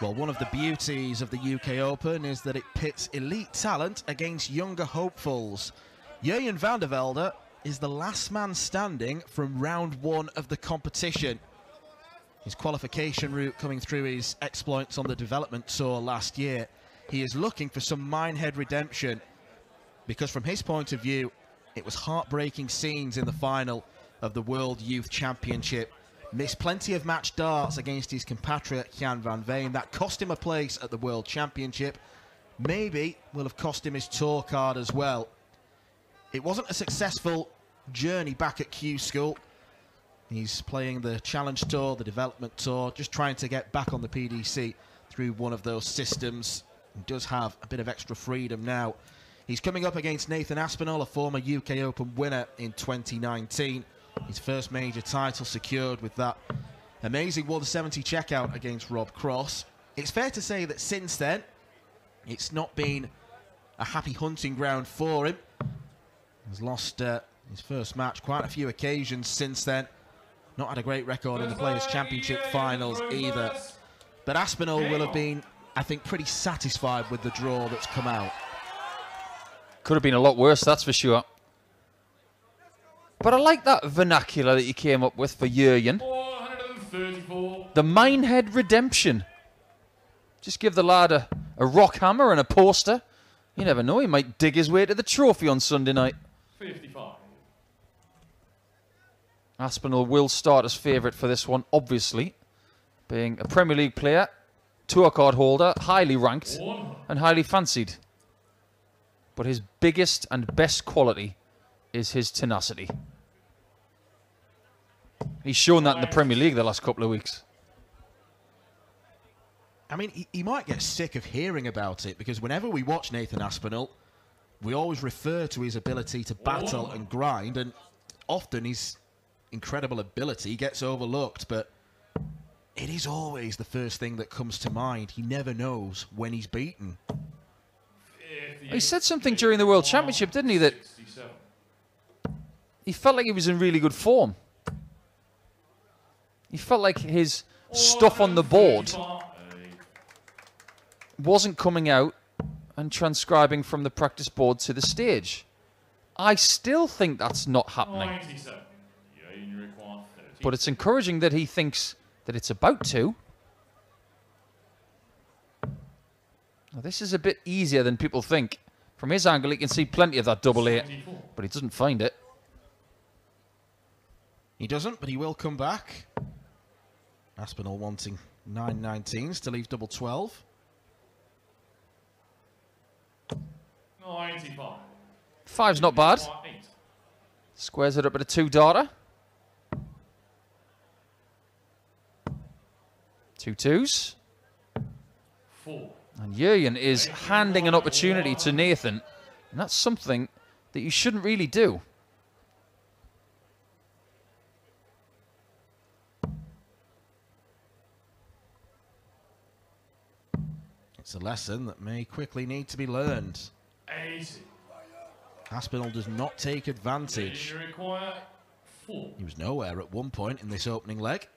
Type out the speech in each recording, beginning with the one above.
Well, one of the beauties of the UK Open is that it pits elite talent against younger hopefuls. Jurjen van der Velde is the last man standing from round one of the competition. His qualification route coming through his exploits on the development tour last year. He is looking for some minehead redemption, because from his point of view, it was heartbreaking scenes in the final of the World Youth Championship. Missed plenty of match darts against his compatriot Jan van Veen. That cost him a place at the World Championship. Maybe will have cost him his tour card as well. It wasn't a successful journey back at Q School. He's playing the Challenge Tour, the Development Tour, just trying to get back on the PDC through one of those systems. He does have a bit of extra freedom now. He's coming up against Nathan Aspinall, a former UK Open winner in 2019. His first major title secured with that amazing 170 checkout against Rob Cross. It's fair to say that since then, it's not been a happy hunting ground for him. He's lost his first match quite a few occasions since then. Not had a great record in the Players' Championship finals either. But Aspinall will have been, I think, pretty satisfied with the draw that's come out. Could have been a lot worse, that's for sure. But I like that vernacular that you came up with for Jurjen. The minehead redemption. Just give the lad a rock hammer and a poster. You never know, he might dig his way to the trophy on Sunday night. 55. Aspinall will start as favourite for this one, obviously. Being a Premier League player, tour card holder, highly ranked and highly fancied. But his biggest and best quality is his tenacity. He's shown that in the Premier League the last couple of weeks. I mean, he might get sick of hearing about it, because whenever we watch Nathan Aspinall, we always refer to his ability to battle and grind, and often his incredible ability gets overlooked, but it is always the first thing that comes to mind. He never knows when he's beaten. He said something during the World Championship, didn't he, that he felt like he was in really good form. He felt like his stuff on the board wasn't coming out and transcribing from the practice board to the stage. I still think that's not happening. But it's encouraging that he thinks that it's about to. Now, this is a bit easier than people think. From his angle, he can see plenty of that double eight, but he doesn't find it. He doesn't, but he will come back. Aspinall wanting 9-19s to leave double 12. 95. Five's not bad. Squares it up at a two-darter. 2 twos. 4. And Jurjen is handing an opportunity to Nathan, and that's something that you shouldn't really do. It's a lesson that may quickly need to be learned. 80. Aspinall does not take advantage. You require 4. He was nowhere at one point in this opening leg.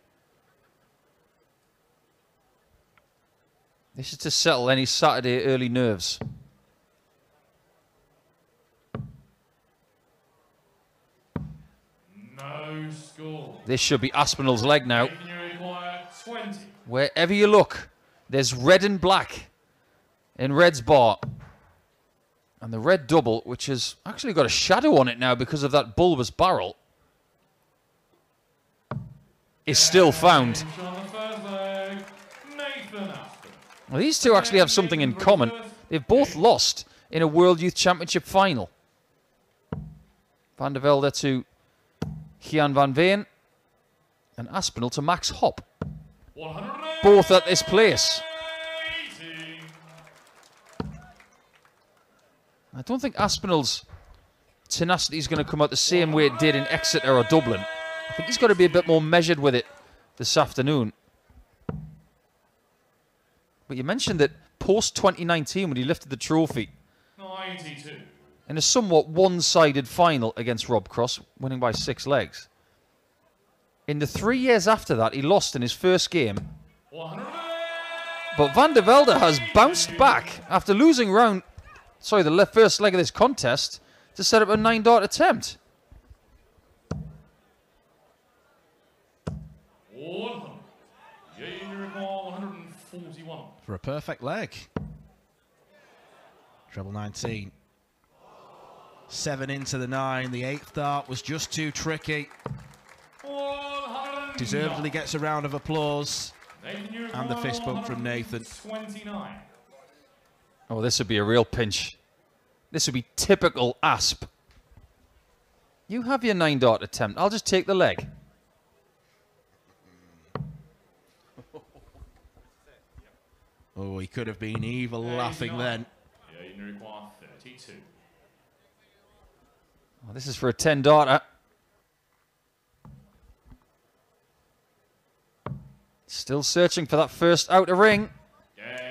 This is to settle any Saturday early nerves. No score. This should be Aspinall's leg now. You require 20. Wherever you look, there's red and black in Red's bar. And the red double, which has actually got a shadow on it now because of that bulbous barrel, is still found. Well, these two actually have something in common. They've both lost in a World Youth Championship final. Van der Velde to Jan van Veen and Aspinall to Max Hopp. Both at this place. I don't think Aspinall's tenacity is going to come out the same way it did in Exeter or Dublin. I think he's got to be a bit more measured with it this afternoon. But you mentioned that post-2019, when he lifted the trophy 92. in a somewhat one-sided final against Rob Cross, winning by 6 legs. In the 3 years after that, he lost in his first game But Van der Velde has bounced back after losing the first leg of this contest to set up a 9-dart attempt. 141. For a perfect leg. Treble 19. 7 into the 9. The 8th dart was just too tricky. Deservedly gets a round of applause. And the fist bump from Nathan. 29. Oh, this would be a real pinch. This would be typical Asp. You have your 9-dart attempt. I'll just take the leg. Oh, he could have been evil laughing then. Yeah, you require 32. Oh, this is for a 10-darter. Still searching for that first outer ring.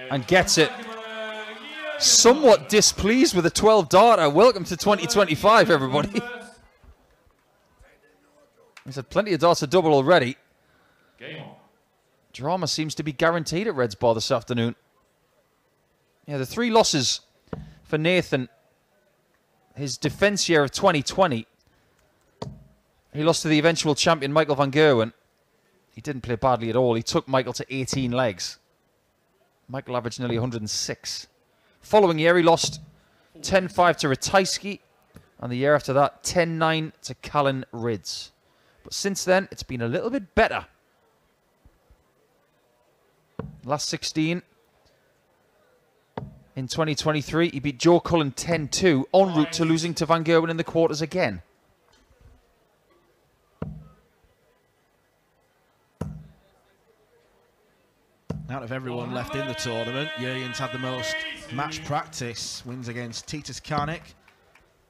And gets it. Somewhat displeased with a 12-darter. Welcome to 2025, everybody. He's had plenty of darts to double already. Game on. Drama seems to be guaranteed at Reds Bar this afternoon. Yeah, the 3 losses for Nathan. His defence year of 2020. He lost to the eventual champion, Michael van Gerwen. He didn't play badly at all. He took Michael to 18 legs. Michael averaged nearly 106. Following year, he lost 10-5 to Ratajski. And the year after that, 10-9 to Callan Rids. But since then, it's been a little bit better. Last 16. In 2023, he beat Joe Cullen 10-2, en route to losing to Van Gerwen in the quarters again. Out of everyone left in the tournament, Jurjen's had the most match practice. Wins against Titus Karnik,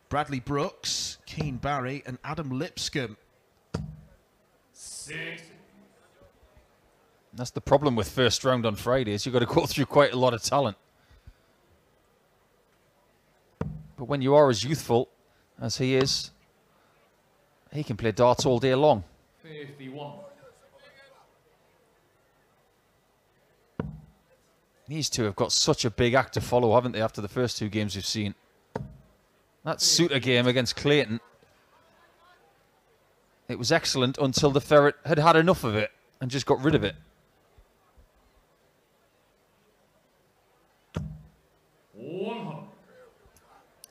Bradley Brooks, Keane Barry and Adam Lipscomb. 60. That's the problem with first round on Fridays. You've got to go through quite a lot of talent. But when you are as youthful as he is, he can play darts all day long. 51. These two have got such a big act to follow, haven't they, after the first 2 games we've seen? That Suter game against Clayton, it was excellent until the ferret had had enough of it and just got rid of it. 100.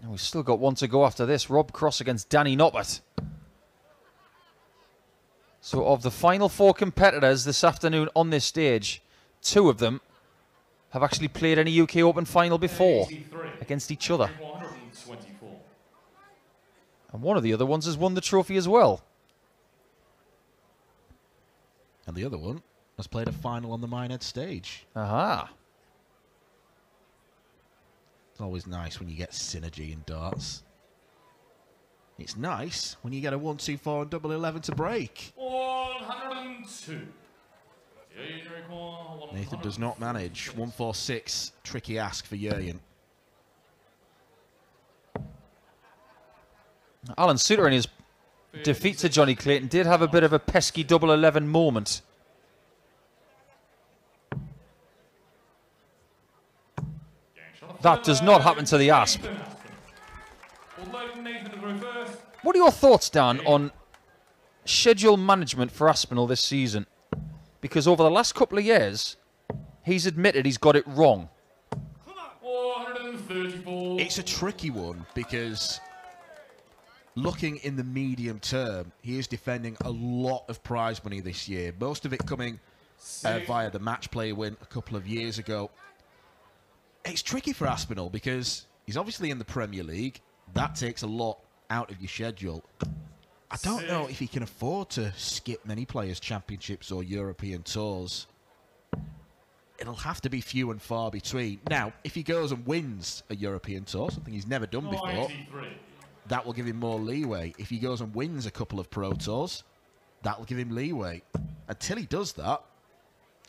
And we've still got one to go after this. Rob Cross against Danny Noppert. So of the final 4 competitors this afternoon on this stage, 2 of them have actually played any UK Open final before 83. against each other. 124. And one of the other ones has won the trophy as well. And the other one has played a final on the Minehead stage. Aha. It's always nice when you get synergy in darts. It's nice when you get a 1-2-4 and double 11 to break. 102. Nathan does not manage. 1-4-6. Tricky ask for Jurjen. Alan Suter in his defeat to Johnny Clayton did have a bit of a pesky double 11 moment. That does not happen to the Asp. What are your thoughts, Dan, on schedule management for Aspinall this season? Because over the last couple of years, he's admitted he's got it wrong. 434. It's a tricky one because looking in the medium term, he is defending a lot of prize money this year. Most of it coming via the match play win a couple of years ago. It's tricky for Aspinall because he's obviously in the Premier League. That takes a lot out of your schedule. I don't know if he can afford to skip many players' championships or European tours. It'll have to be few and far between. Now, if he goes and wins a European tour, something he's never done before, 93. that will give him more leeway. If he goes and wins a couple of Pro Tours, that will give him leeway. Until he does that,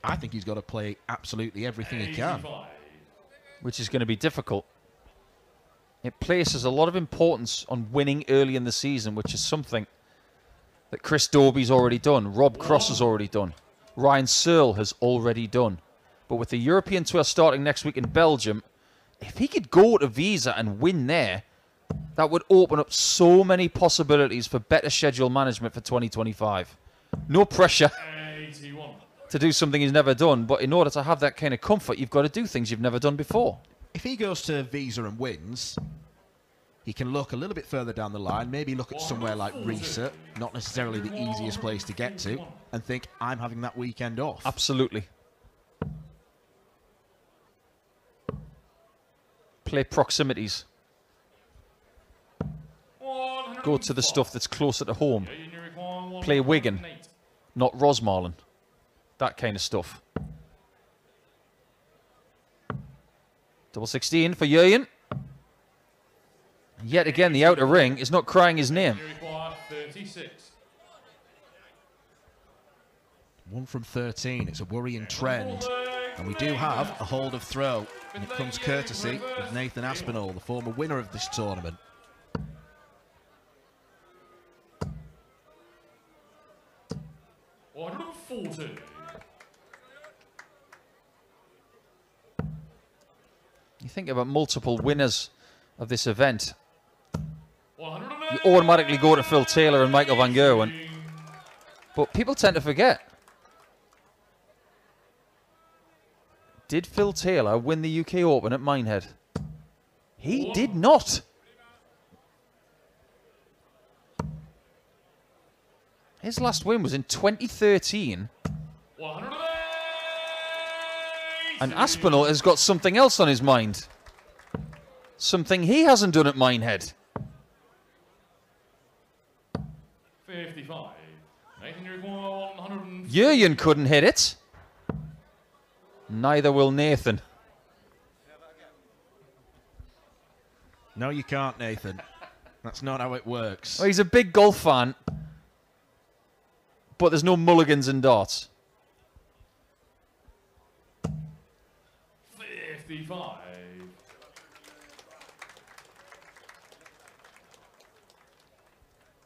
I think he's got to play absolutely everything he can. 85. Which is going to be difficult. It places a lot of importance on winning early in the season, which is something that Chris Dobie's already done, Rob Cross has already done, Ryan Searle has already done. But with the European Tour starting next week in Belgium, if he could go to Visa and win there, that would open up so many possibilities for better schedule management for 2025. No pressure 81. to do something he's never done, but in order to have that kind of comfort, you've got to do things you've never done before. If he goes to Visa and wins, he can look a little bit further down the line, maybe look at somewhere like Riesa, not necessarily the easiest place to get to, and think, I'm having that weekend off. Absolutely. Play proximities. Go to the stuff that's closer to home. Play Wigan, not Rosmarlin. That kind of stuff. Double 16 for Jurjen. Yet again, the outer ring is not crying his name. 36. 1 from 13. It's a worrying trend. And we do have a hold of throw. And it comes courtesy of Nathan Aspinall, the former winner of this tournament. You think about multiple winners of this event, you automatically go to Phil Taylor and Michael Van Gerwen. But people tend to forget. Did Phil Taylor win the UK Open at Minehead? He did not. His last win was in 2013. And Aspinall has got something else on his mind. Something he hasn't done at Minehead. 55. Jurjen couldn't hit it. Neither will Nathan. No, you can't, Nathan. That's not how it works. Well, he's a big golf fan, but there's no mulligans in darts. 55.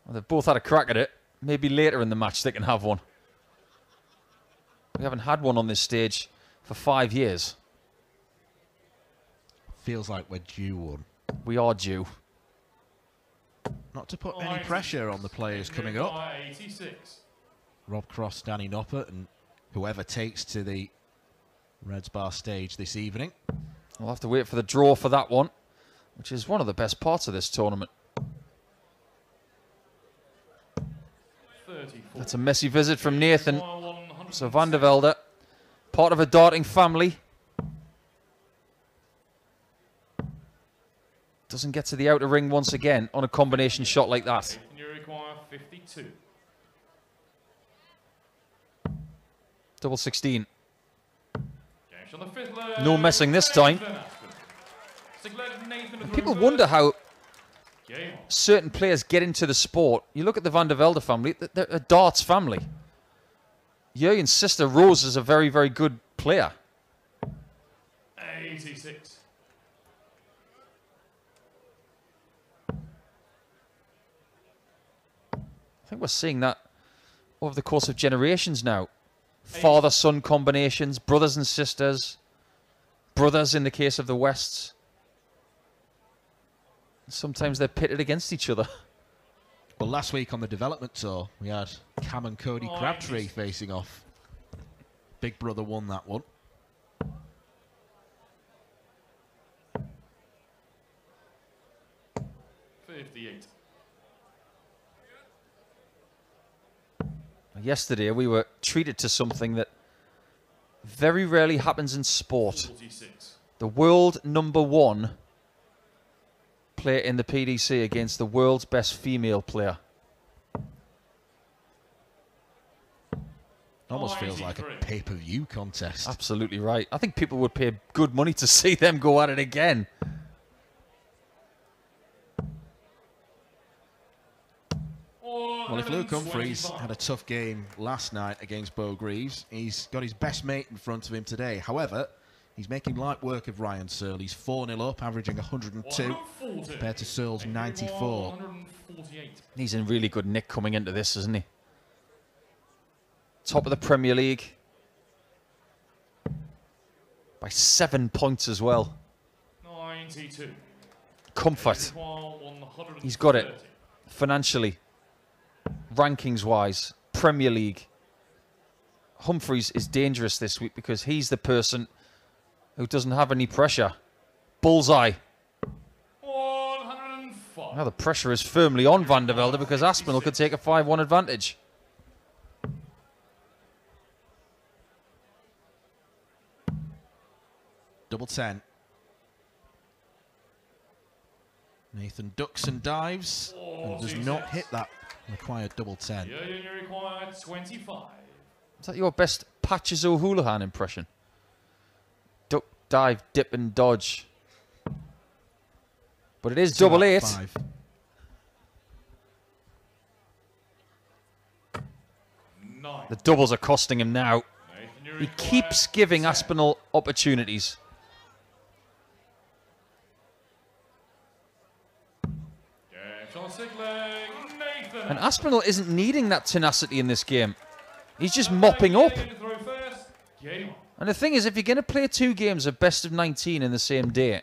Well, they've both had a crack at it. Maybe later in the match they can have one. We haven't had one on this stage for 5 years. Feels like we're due one. We are due. Not to put any pressure on the players coming up. 86. Rob Cross, Danny Noppert, and whoever takes to the Reds Bar stage this evening. We'll have to wait for the draw for that one, which is one of the best parts of this tournament. 34. That's a messy visit from Nathan. So Van der Velde, part of a darting family. Doesn't get to the outer ring once again on a combination shot like that. You require 52. Double 16. On the fifth leg, No messing this time. People wonder how certain players get into the sport. You look at the Van der Velde family, they're a darts family. Jurjen's sister Rose is a very, very good player. 86. I think we're seeing that over the course of generations now. Father-son combinations, brothers and sisters, brothers in the case of the Wests. Sometimes they're pitted against each other. Well, last week on the development tour, we had Cam and Cody Crabtree facing off. Big brother won that one. Yesterday, we were treated to something that very rarely happens in sport. 46. The world #1 player in the PDC against the world's best female player. Almost feels like a pay-per-view contest. Absolutely right. I think people would pay good money to see them go at it again. Well, if Luke Humphries had a tough game last night against Bo Greaves, he's got his best mate in front of him today. However, he's making light work of Ryan Searle. He's 4-0 up, averaging 102 compared to Searle's 94. He's in really good nick coming into this, isn't he? Top of the Premier League. By 7 points as well. 92. Comfort. He's got it. Financially. Rankings-wise. Premier League. Humphreys is dangerous this week because he's the person who doesn't have any pressure. Bullseye. 105. Now the pressure is firmly on Van der Velde because Aspinall could take a 5-1 advantage. Double 10. Nathan ducks and dives and does not hit that required double 10. You require 25. Is that your best Patches O'Houlihan impression? Duck, dive, dip and dodge. But it is double 8. 5. The doubles are costing him now. He keeps giving Aspinall opportunities. And Aspinall isn't needing that tenacity in this game. He's just mopping up. And the thing is, if you're going to play 2 games of best of 19 in the same day,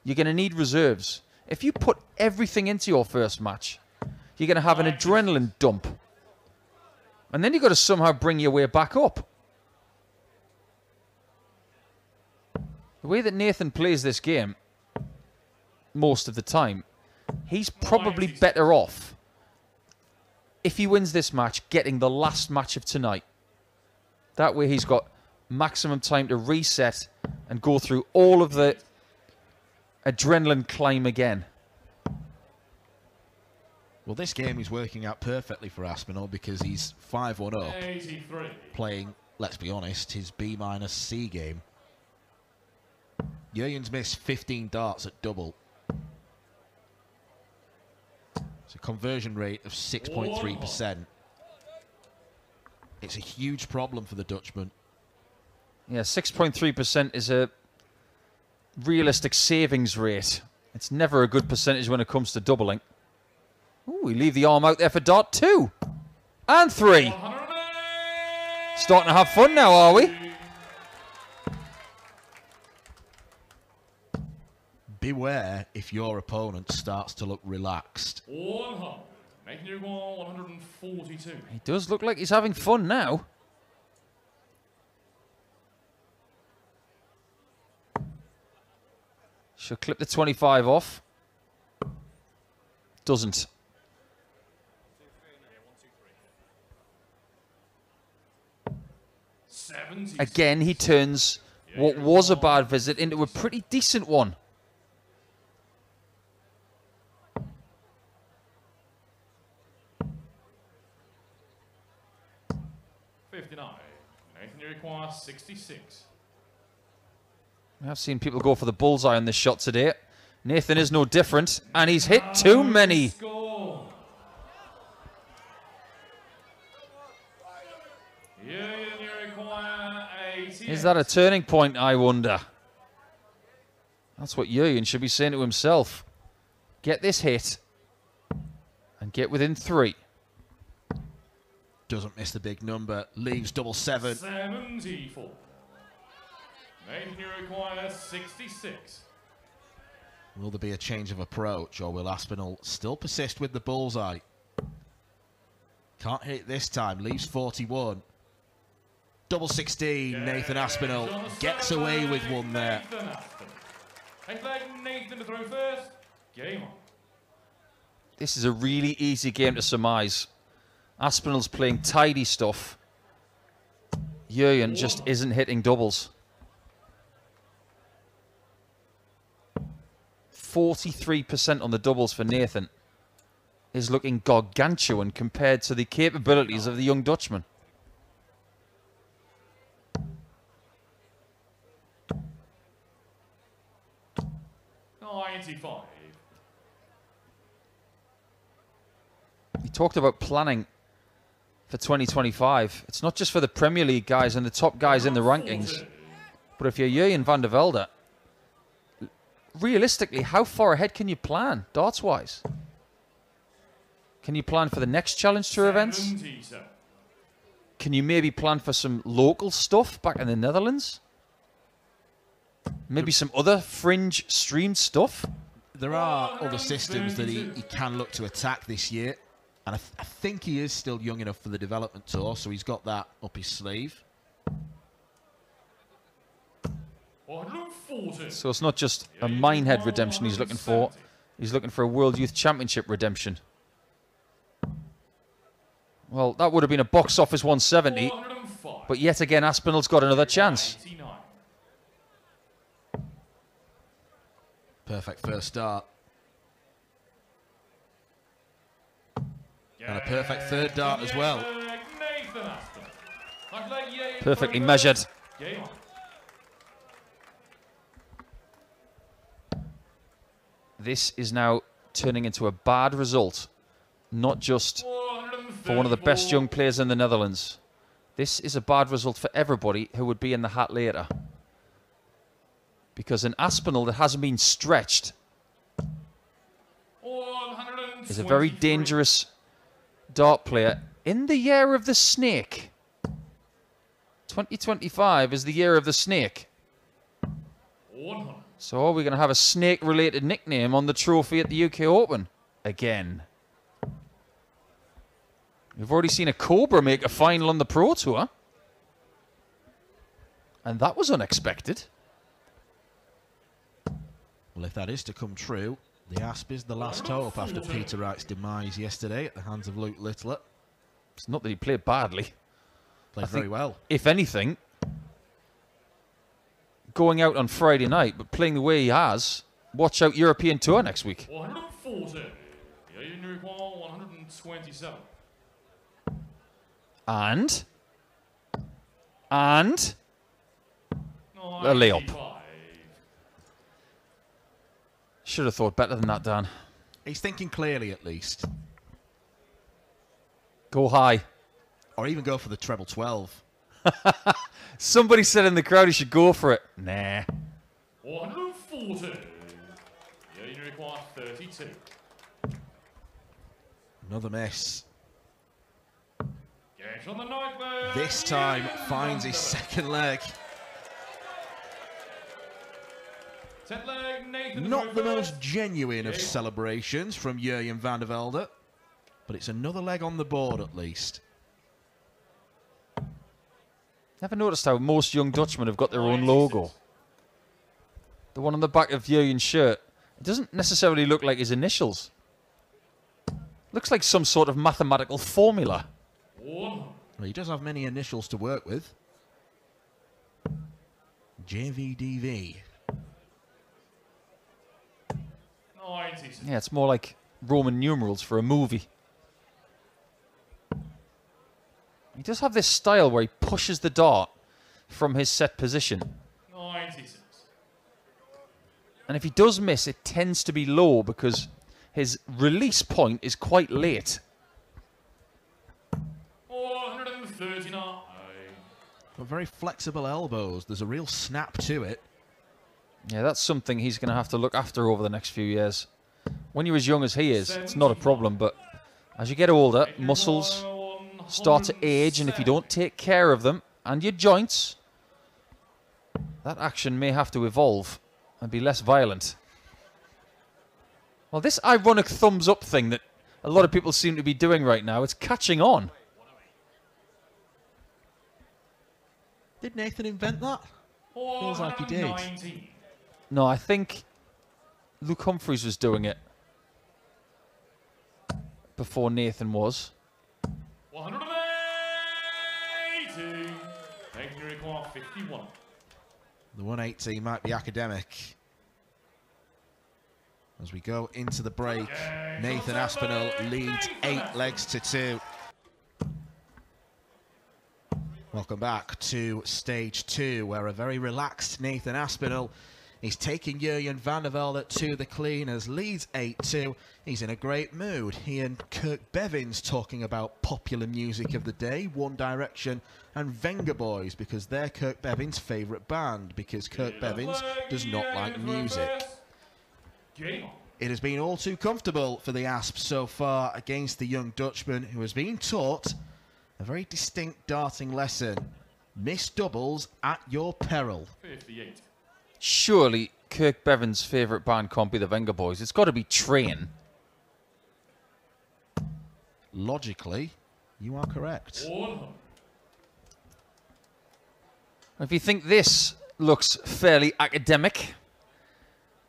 you're going to need reserves. If you put everything into your first match, you're going to have an adrenaline dump. And then you've got to somehow bring your way back up. The way that Nathan plays this game, most of the time, he's probably better off, if he wins this match, getting the last match of tonight. That way he's got maximum time to reset and go through all of the adrenaline climb again. Well, this game is working out perfectly for Aspinall because he's 5-1 up, 83. playing, let's be honest, his B-C game. Jurjen's missed 15 darts at double. It's a conversion rate of 6.3%. It's a huge problem for the Dutchman. Yeah, 6.3% is a realistic savings rate. It's never a good percentage when it comes to doubling. Ooh, we leave the arm out there for dart 2. And 3. Starting to have fun now, are we? Beware if your opponent starts to look relaxed. 100. Making you 142. He does look like he's having fun now. Should clip the 25 off. Doesn't. Again, he turns what was a bad visit into a pretty decent one. Nathan, you require 66. I've seen people go for the bullseye on this shot today. Nathan is no different, and he's hit too many. Is that a turning point, I wonder? That's what Jurjen should be saying to himself. Get this hit and get within 3. Doesn't miss the big number, leaves double 7. 74. Nathan, you require 66. Will there be a change of approach, or will Aspinall still persist with the bullseye? Can't hit it this time, leaves 41. Double 16, Nathan Aspinall gets away with one there. Nathan to throw first. Game on. This is a really easy game to surmise. Aspinall's playing tidy stuff. Jurjen just isn't hitting doubles. 43% on the doubles for Nathan is looking gargantuan compared to the capabilities of the young Dutchman. He talked about planning for 2025. It's not just for the Premier League guys and the top guys in the rankings. But if you're Jurjen van der Velde, realistically, how far ahead can you plan, darts-wise? Can you plan for the next Challenge Tour events? Can you maybe plan for some local stuff back in the Netherlands? Maybe some other fringe streamed stuff. There are other systems that he can look to attack this year. And I think he is still young enough for the development tour, so he's got that up his sleeve. 140. So it's not just a Minehead redemption he's looking for. He's looking for a World Youth Championship redemption. Well, that would have been a box office 170. But yet again, Aspinall's got another chance. Perfect first start. And a perfect third dart as well. Perfectly measured. This is now turning into a bad result. Not just for one of the best young players in the Netherlands. This is a bad result for everybody who would be in the hat later. Because an Aspinall that hasn't been stretched is a very dangerous dart player in the year of the snake. 2025 is the year of the snake. So are we going to have a snake-related nickname on the trophy at the UK Open? Again. We've already seen a Cobra make a final on the Pro Tour. And that was unexpected. Well, if that is to come true, the Asp is the last hope after Peter Wright's demise yesterday at the hands of Luke Littler. It's not that he played badly. Played very well. If anything, going out on Friday night, but playing the way he has, watch out European Tour next week. 140. Yeah, you require 127. And a layup. Should have thought better than that, Dan. He's thinking clearly, at least. Go high. Or even go for the treble 12. Somebody said in the crowd he should go for it. Nah. 140. Yeah, you require 32. Another miss. Get on the night, man. This time finds his second leg. Not the most genuine of celebrations from Jurjen van der Velde, but it's another leg on the board at least. Never noticed how most young Dutchmen have got their own logo. The one on the back of Jurjen's shirt, it doesn't necessarily look like his initials. Looks like some sort of mathematical formula. Well, he does have many initials to work with. JVDV. Yeah, it's more like Roman numerals for a movie. He does have this style where he pushes the dart from his set position. 96. And if he does miss, it tends to be low because his release point is quite late. 439. Got very flexible elbows. There's a real snap to it. Yeah, that's something he's going to have to look after over the next few years. When you're as young as he is, it's not a problem, but as you get older, muscles start to age, and if you don't take care of them and your joints, that action may have to evolve and be less violent. Well, this ironic thumbs up thing that a lot of people seem to be doing right now, it's catching on. Did Nathan invent that? Feels like he did. No, I think Luke Humphreys was doing it before Nathan was. 180. Nathan, you require 51. The 180 might be academic. As we go into the break, Nathan Aspinall leads 8 legs to 2. Welcome back to stage 2, where a very relaxed Nathan Aspinall is taking Jurjen van der Velde to the cleaners, leads 8-2. He's in a great mood. He and Kirk Bevins talking about popular music of the day, One Direction and Venga Boys, because they're Kirk Bevins' favourite band, because Kirk Bevins does not like music. It has been all too comfortable for the Asp so far against the young Dutchman, who has been taught a very distinct darting lesson. Miss doubles at your peril. 58. Surely Kirk Bevan's favourite band can't be the Venga Boys. It's got to be Train. Logically, you are correct. 100. If you think this looks fairly academic,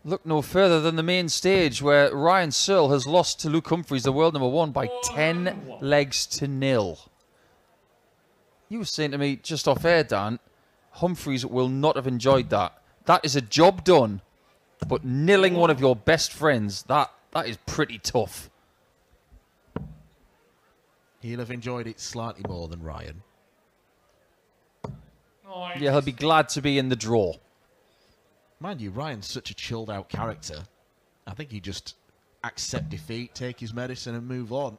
look no further than the main stage where Ryan Searle has lost to Luke Humphries, the world number 1, by 10 legs to 0. You were saying to me just off air, Dan, Humphries will not have enjoyed that. That is a job done, but nilling one of your best friends, that is pretty tough. He'll have enjoyed it slightly more than Ryan. Yeah, he'll be glad to be in the draw. Mind you, Ryan's such a chilled out character. I think he just accept defeat, take his medicine and move on.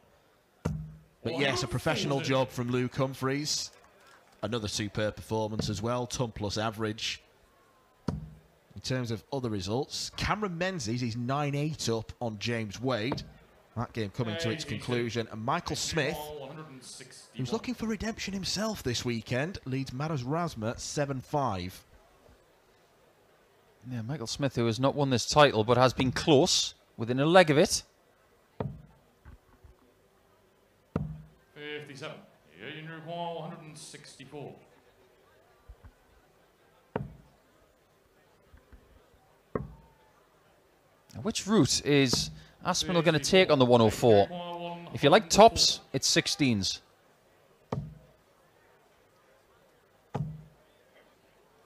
But yes, a professional job from Luke Humphries. Another superb performance as well, ton plus average. In terms of other results, Cameron Menzies is 9-8 up on James Wade. That game coming to its conclusion. And Michael Smith, who's looking for redemption himself this weekend, leads Maros Razma 7-5. Yeah, Michael Smith, who has not won this title, but has been close, within a leg of it. 57. You require 164. Now, which route is Aspinall going to take on the 104? If you like tops, it's 16s.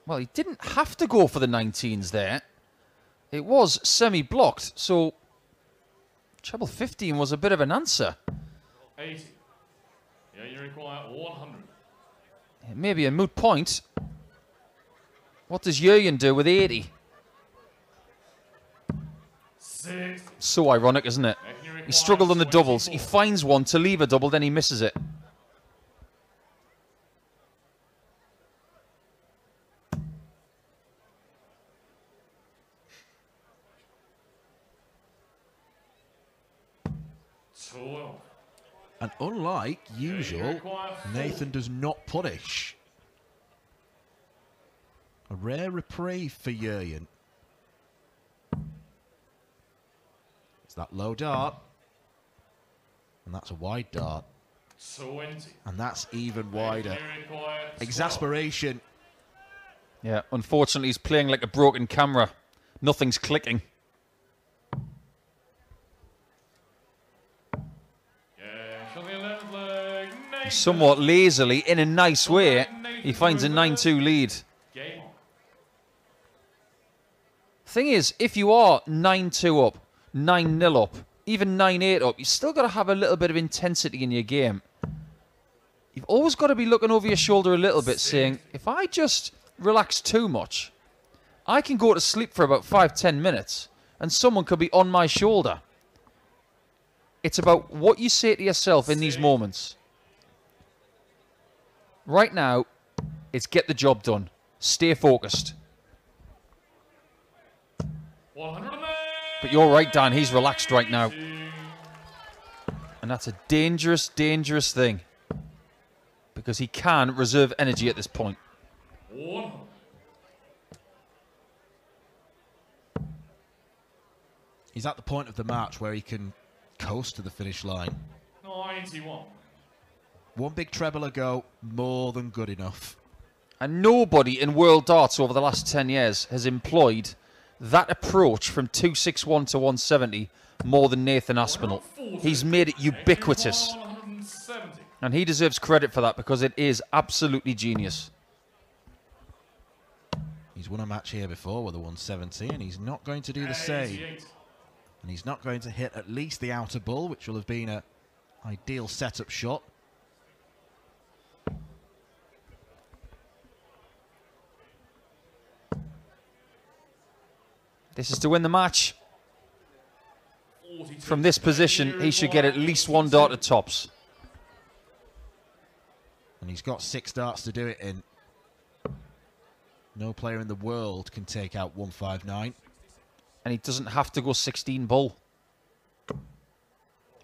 Well, he didn't have to go for the 19s there. It was semi-blocked, so treble 15 was a bit of an answer. 80. Yeah, you require 100. It may be a moot point. What does Jurjen do with 80? 60. So ironic, isn't it? He struggled on the doubles. He finds one to leave a double, then he misses it. And unlike usual, Nathan does not punish. A rare reprieve for Jurjen. It's that low dart. And that's a wide dart. 20. And that's even wider. Exasperation. Yeah, unfortunately he's playing like a broken camera. Nothing's clicking. Somewhat lazily, in a nice way, he finds a 9-2 lead. Thing is, if you are 9-2 up, 9-0 up, even 9-8 up, you still got to have a little bit of intensity in your game. You've always got to be looking over your shoulder a little bit, saying, if I just relax too much, I can go to sleep for about 5-10 minutes, and someone could be on my shoulder. It's about what you say to yourself in these moments. Right now, it's get the job done. Stay focused. But you're right, Dan. He's relaxed right now. And that's a dangerous, dangerous thing. Because he can reserve energy at this point. He's at the point of the match where he can coast to the finish line. 91. One big treble ago, more than good enough. And nobody in World Darts over the last 10 years has employed that approach from 261 to 170 more than Nathan Aspinall. He's made it ubiquitous. And he deserves credit for that because it is absolutely genius. He's won a match here before with a 170 and he's not going to do the same. And he's not going to hit at least the outer bull, which will have been an ideal setup shot. This is to win the match. From this position, he should get at least one dart at tops. And he's got 6 darts to do it in. No player in the world can take out 159. And he doesn't have to go 16 bull.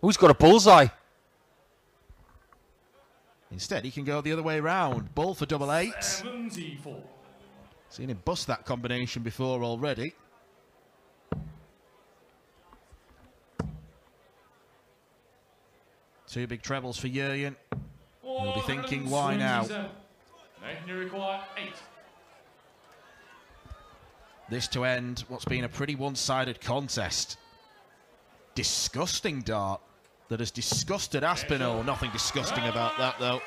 Who's got a bullseye? Instead, he can go the other way around. Bull for double 8. 74. Seen him bust that combination before already. Two big trebles for Jurjen. He'll be thinking, why now? Nathan, you require 8. This to end what's been a pretty one-sided contest. Disgusting dart that has disgusted Aspinall. Nothing disgusting about that, though.